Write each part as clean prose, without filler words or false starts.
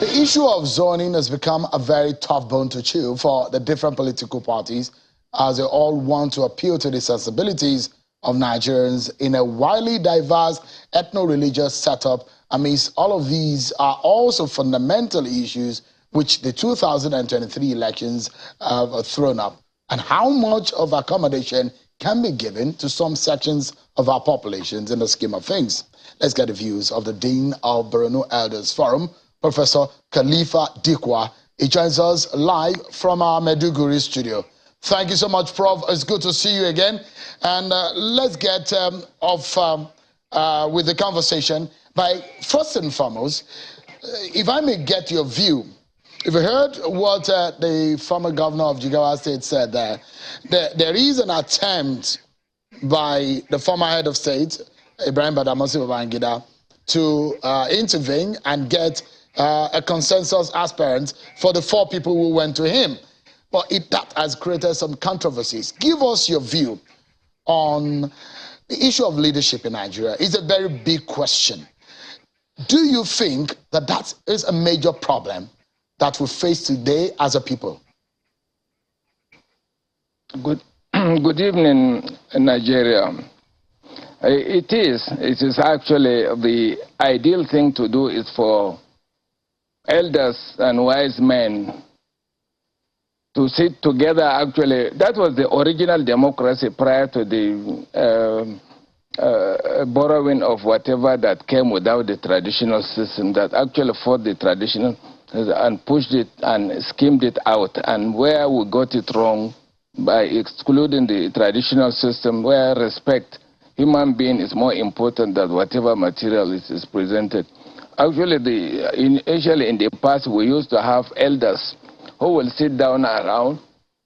The issue of zoning has become a very tough bone to chew for the different political parties, as they all want to appeal to the sensibilities of Nigerians in a widely diverse ethno-religious setup. Amidst all of these are also fundamental issues which the 2023 elections have thrown up, and how much of accommodation can be given to some sections of our populations in the scheme of things. Let's get the views of the Dean of Borno Elders Forum, Professor Khalifa Dikwa. He joins us live from our Maiduguri studio. Thank you so much, Prof. It's good to see you again. And let's get off with the conversation by, first and foremost, if I may get your view. If you heard what the former governor of Jigawa State said there is an attempt by the former head of state, Ibrahim Badamasi Babangida, to intervene and get a consensus aspirant for the 4 people who went to him. But that has created some controversies. Give us your view on the issue of leadership in Nigeria. It's a very big question. Do you think that that is a major problem that we face today as a people? Good evening, Nigeria. It is actually the ideal thing to do is for elders and wise men to sit together. Actually, that was the original democracy prior to the borrowing of whatever that came without the traditional system, that actually fought the traditional and pushed it and schemed it out. And where we got it wrong by excluding the traditional system, where respect, human being is more important than whatever material is presented. Actually, initially in the past, we used to have elders who will sit down around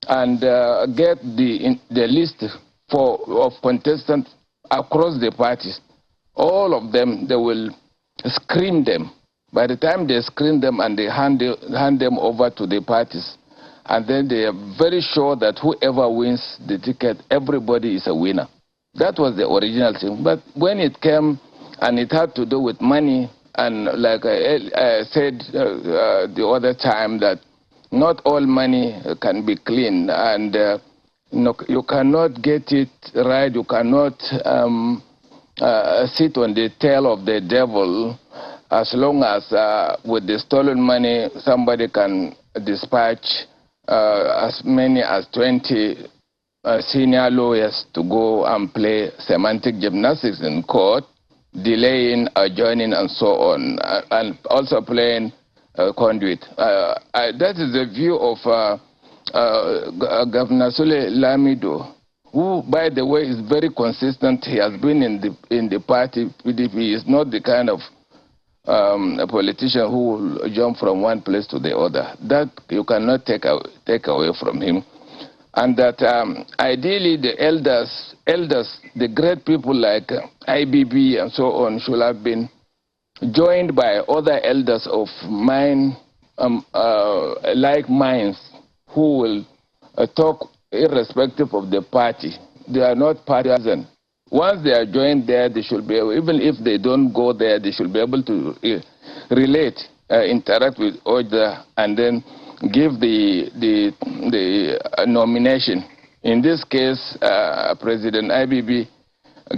and get the list of contestants across the parties. All of them, they will screen them. By the time they screen them and they hand them over to the parties, and then they are very sure that whoever wins the ticket, everybody is a winner. That was the original thing. But when it came and it had to do with money, and like I said the other time, that not all money can be clean, and you cannot get it right. You cannot sit on the tail of the devil, as long as with the stolen money somebody can dispatch as many as 20 senior lawyers to go and play semantic gymnastics in court, delaying, adjourning, and so on, and also playing conduit. That is the view of Governor Sule Lamido, who, by the way, is very consistent. He has been in the party PDP. He is not the kind of a politician who will jump from one place to the other. That you cannot take away from him. And that ideally the elders, the great people like IBB and so on, should have been joined by other elders of like minds, who will talk irrespective of the party. They are not partisan. Once they are joined there, they should be able, even if they don't go there, they should be able to relate, interact with other, and then give the nomination. In this case, President IBB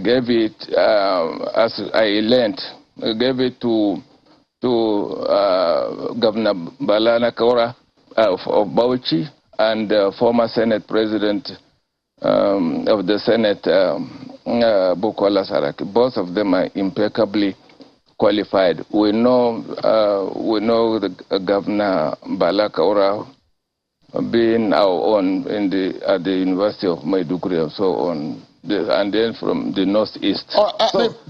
gave it, as I learned, gave it to Governor Balana Kaura of Bauchi, and former Senate President of the Senate, Bukola Saraki. Both of them are impeccably qualified. We know the Governor Balakaura being our own at the University of Maiduguri and so on, and then from the northeast.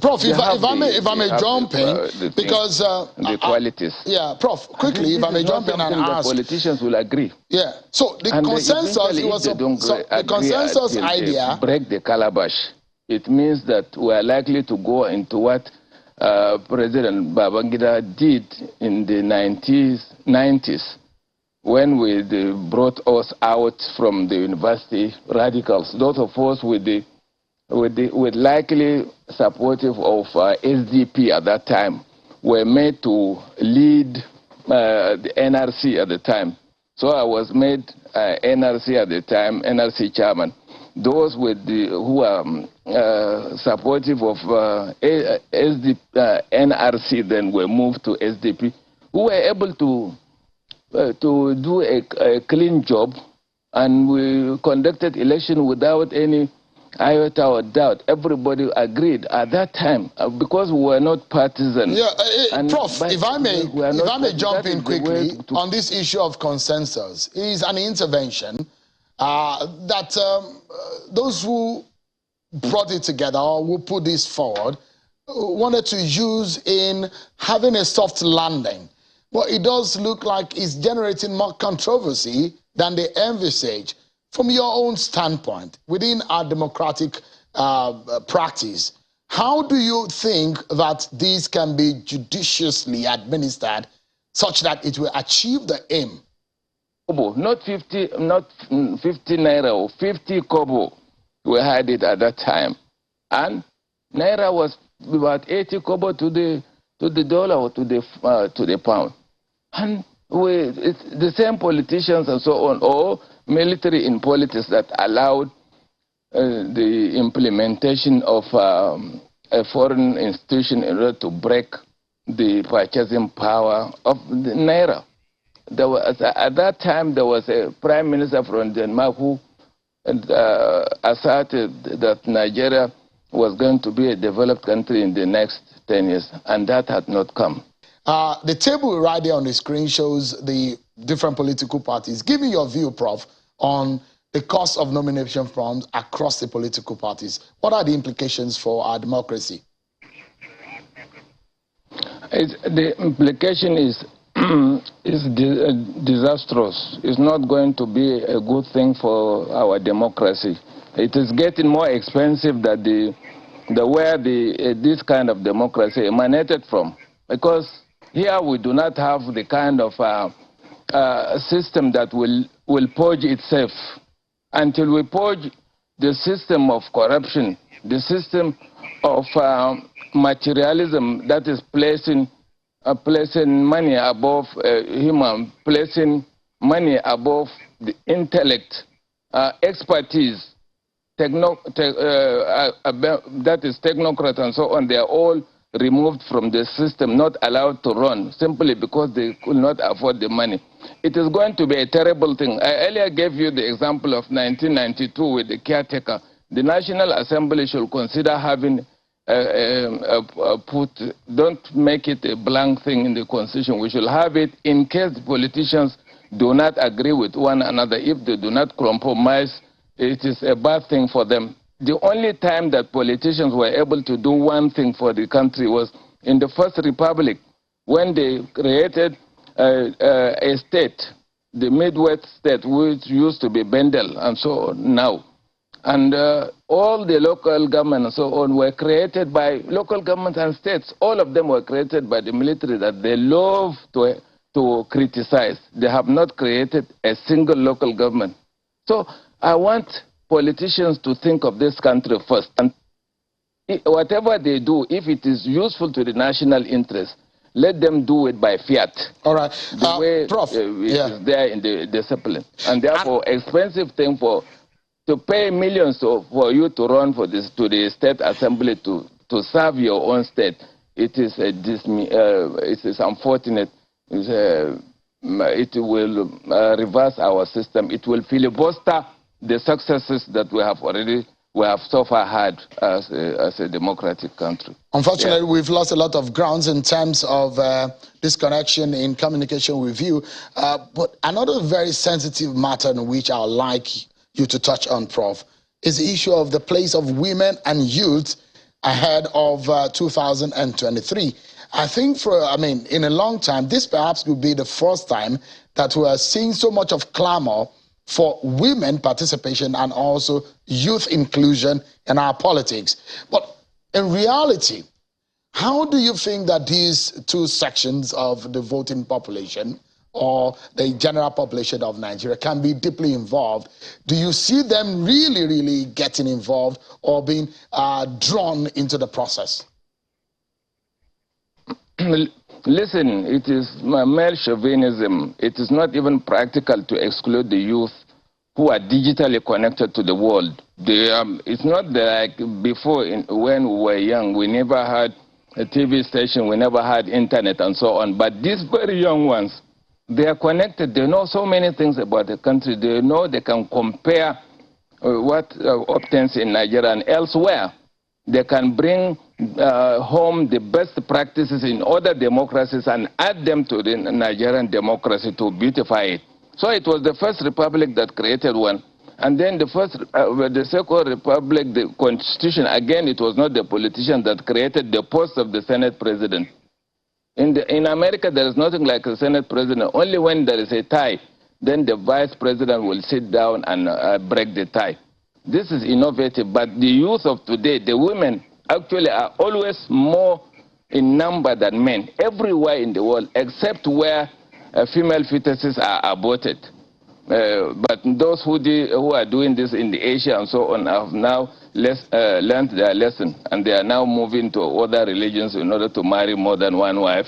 Prof, if I may jump in, because the qualities. Yeah, Prof, quickly, if I may jump in and ask. The politicians will agree. Yeah. So the consensus was the consensus idea. Break the calabash. It means that we are likely to go into what President Babangida did in the 90s, when they brought us out from the university, radicals, those of us with the with likely supportive of SDP at that time, were made to lead the NRC at the time. So I was made NRC at the time, NRC chairman. Those who are supportive of NRC then were moved to SDP, who were able to do a clean job, and we conducted election without any iota or doubt. Everybody agreed at that time because we were not partisan. Yeah, Prof, if I may jump in quickly on this issue of consensus, is an intervention that those who brought it together or who put this forward wanted to use in having a soft landing. But it does look like it's generating more controversy than they envisage. From your own standpoint, within our democratic practice, how do you think that these can be judiciously administered such that it will achieve the aim? Not 50 naira or 50 kobo. We had it at that time, and naira was about 80 kobo to the dollar or to the pound, and it's the same politicians and so on, or military in politics that allowed the implementation of a foreign institution in order to break the purchasing power of the naira. At that time, there was a prime minister from Denmark who asserted that Nigeria was going to be a developed country in the next 10 years, and that had not come. The table right there on the screen shows the different political parties. Give me your view, Prof, on the cost of nomination forms across the political parties. What are the implications for our democracy? The implication is disastrous. It's not going to be a good thing for our democracy. It is getting more expensive than where this kind of democracy emanated from, because here we do not have the kind of system that will purge itself. Until we purge the system of corruption, the system of materialism that is placing money above human, placing money above the intellect, expertise, that is technocrat and so on, they are all removed from the system, not allowed to run, simply because they could not afford the money. It is going to be a terrible thing. I earlier gave you the example of 1992 with the caretaker. The National Assembly should consider having don't make it a blank thing in the Constitution. We should have it in case the politicians do not agree with one another. If they do not compromise, it is a bad thing for them. The only time that politicians were able to do one thing for the country was in the First Republic, when they created a state, the Midwest state, which used to be Bendel and so on now. And all the local government and so on were created by local governments and states. All of them were created by the military that they love to criticize. They have not created a single local government. So I want politicians to think of this country first. And whatever they do, if it is useful to the national interest, let them do it by fiat. All right. The way Prof, it is there in the discipline. And therefore, expensive thing to pay millions for you to run for this to the state assembly to serve your own state. It is unfortunate. It will reverse our system. It will filibuster the successes that we have so far had as a democratic country. Unfortunately, we've lost a lot of grounds in terms of disconnection in communication with you. But another very sensitive matter in which I would like you to touch on, Prof, is the issue of the place of women and youth ahead of 2023. I think in a long time, this perhaps will be the first time that we are seeing so much of clamor for women participation and also youth inclusion in our politics. But in reality, how do you think that these two sections of the voting population or the general population of Nigeria can be deeply involved. Do you see them really getting involved or being drawn into the process? Listen, it is male chauvinism. It is not even practical to exclude the youth who are digitally connected to the world. It's not like before when we were young, we never had a TV station, we never had internet and so on. But these very young ones, they are connected. They know so many things about the country. They know they can compare what obtains in Nigeria and elsewhere. They can bring home the best practices in other democracies and add them to the Nigerian democracy to beautify it. So it was the first republic that created one. And then the second republic, the constitution, again, it was not the politician that created the post of the Senate president. In America, there is nothing like a Senate president. Only when there is a tie, then the vice president will sit down and break the tie. This is innovative, but the youth of today, the women, actually are always more in number than men, everywhere in the world, except where female fetuses are aborted. But those who are doing this in the Asia and so on have now learned their lesson, and they are now moving to other religions in order to marry more than one wife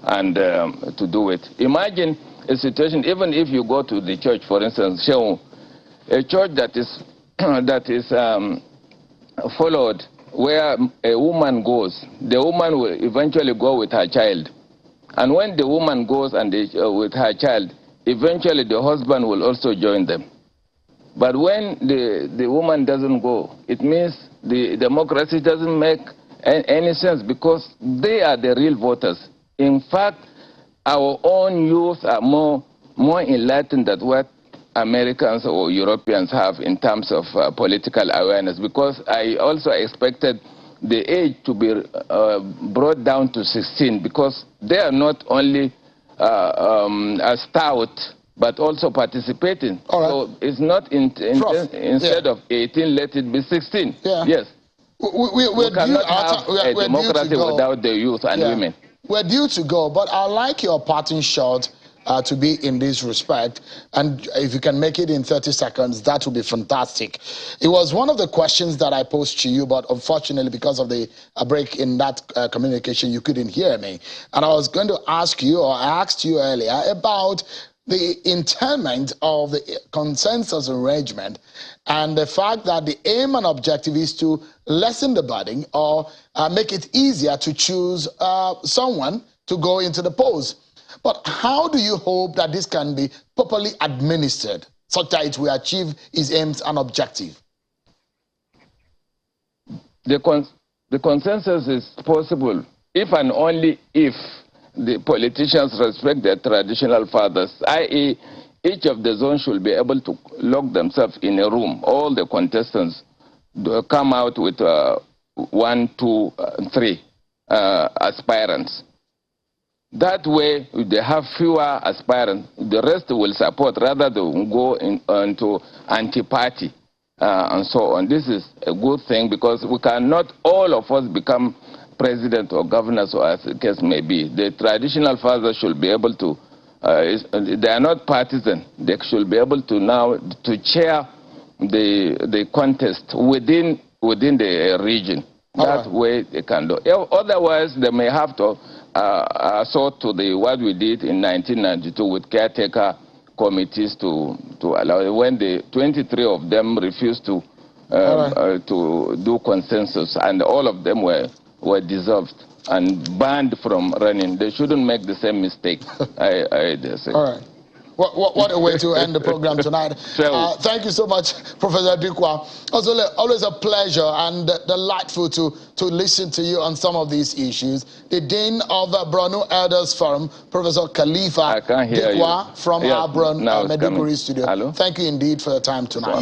and to do it. Imagine a situation, even if you go to the church, for instance, a church that is followed where a woman goes, the woman will eventually go with her child. And when the woman goes and with her child, eventually the husband will also join them. But when the woman doesn't go, it means the democracy doesn't make any sense, because they are the real voters. In fact, our own youth are more enlightened than what Americans or Europeans have in terms of political awareness, because I also expected the age to be brought down to 16, because they are not only stout but also participating. All right. So it's not instead of 18, let it be 16. Yeah. Yes. We cannot have a democracy without the youth and women. We're due to go, but I like your parting shot to be in this respect, and if you can make it in 30 seconds, that would be fantastic. It was one of the questions that I posed to you, but unfortunately, because of the break in that communication, you couldn't hear me. And I was going to ask you, or I asked you earlier, about the interment of the consensus arrangement and the fact that the aim and objective is to lessen the burden or make it easier to choose someone to go into the polls. But how do you hope that this can be properly administered such that it will achieve its aims and objective? The consensus is possible if and only if the politicians respect their traditional fathers, i.e., each of the zones should be able to lock themselves in a room. All the contestants come out with 1, 2, 3 aspirants. That way, if they have fewer aspirants, the rest will support rather than go into anti-party and so on. This is a good thing, because we cannot all of us become president or governors, or as the case may be. The traditional fathers should be able to, they are not partisan, they should be able to now to chair the contest within the region. That way they can do. Otherwise, they may have to sort to what we did in 1992 with caretaker committees to allow, when the 23 of them refused to do consensus, and all of them were dissolved and banned from running. They shouldn't make the same mistake. I dare say. All right. What a way to end the program tonight. Thank you so much, Professor Dikwa. Also, always a pleasure and delightful to listen to you on some of these issues. The Dean of Borno Elders Forum, Professor Khalifa Dikwa from our Maiduguri studio. Hello? Thank you indeed for your time tonight.